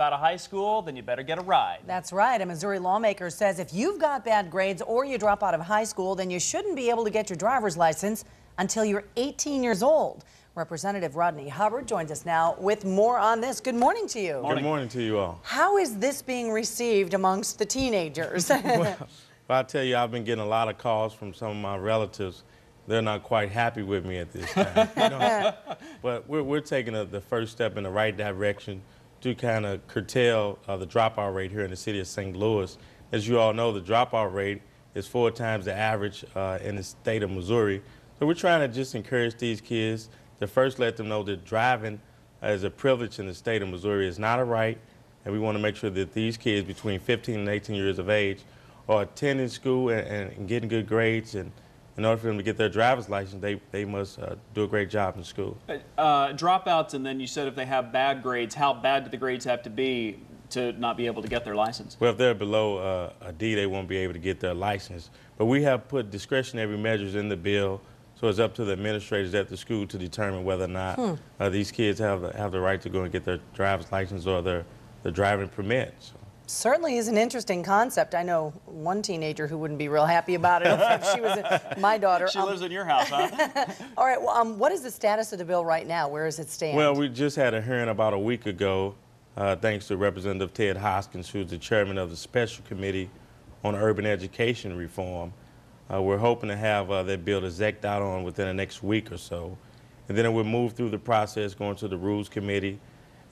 out of high school, then you better get a ride. That's right. A Missouri lawmaker says if you've got bad grades or you drop out of high school, then you shouldn't be able to get your driver's license until you're 18 years old. Representative Rodney Hubbard joins us now with more on this. Good morning to you. Good morning to you all. How is this being received amongst the teenagers? Well, I tell you, I've been getting a lot of calls from some of my relatives. They're not quite happy with me at this time. But we're taking the first step in the right direction to kind of curtail the dropout rate here in the city of St. Louis. As you all know, the dropout rate is 4 times the average in the state of Missouri. So we're trying to just encourage these kids to first let them know that driving is a privilege in the state of Missouri. It's not a right, and we want to make sure that these kids between 15 and 18 years of age are attending school and getting good grades, and in order for them to get their driver's license, they must do a great job in school. Dropouts, and then you said if they have bad grades, how bad do the grades have to be to not be able to get their license? Well, if they're below a D, they won't be able to get their license. But we have put discretionary measures in the bill, so it's up to the administrators at the school to determine whether or not these kids have the right to go and get their driver's license or their driving permit. So. Certainly is an interesting concept. I know one teenager who wouldn't be real happy about it if she was my daughter. She lives in your house, huh? All right, well, what is the status of the bill right now? Where does it stand? Well, we just had a hearing about a week ago, thanks to Representative Ted Hoskins, who's the chairman of the Special Committee on Urban Education Reform. We're hoping to have that bill execed out on within the next week or so. And then it will move through the process, going to the Rules Committee,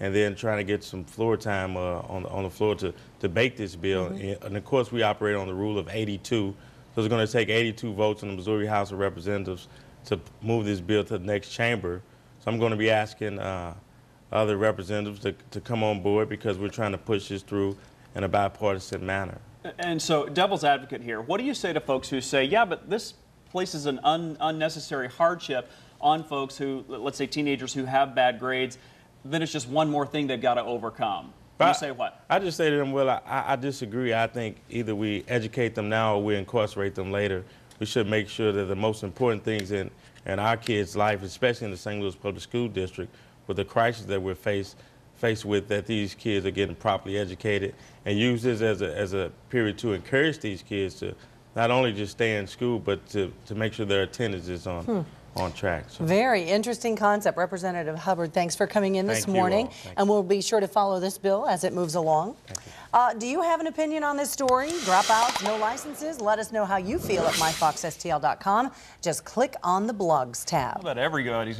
and then trying to get some floor time on the floor to debate this bill. And of course, we operate on the rule of 82. So it's going to take 82 votes in the Missouri House of Representatives to move this bill to the next chamber. So I'm going to be asking other representatives to come on board because we're trying to push this through in a bipartisan manner. And so, devil's advocate here, what do you say to folks who say, yeah, but this places an unnecessary hardship on folks who, let's say teenagers who have bad grades, then it's just one more thing they've got to overcome? You say what? I just say to them, well, I disagree. I think either we educate them now or we incarcerate them later. We should make sure that the most important things in our kids' life, especially in the St. Louis Public School District, with the crisis that we're faced with, that these kids are getting properly educated, and use this as a period to encourage these kids to not only just stay in school, but to make sure their attendance is on track. So. Very interesting concept. Representative Hubbard, thanks for coming in this morning. And we'll be sure to follow this bill as it moves along. Do you have an opinion on this story? Dropouts, no licenses? Let us know how you feel at myfoxstl.com. Just click on the blogs tab. How about everybody's got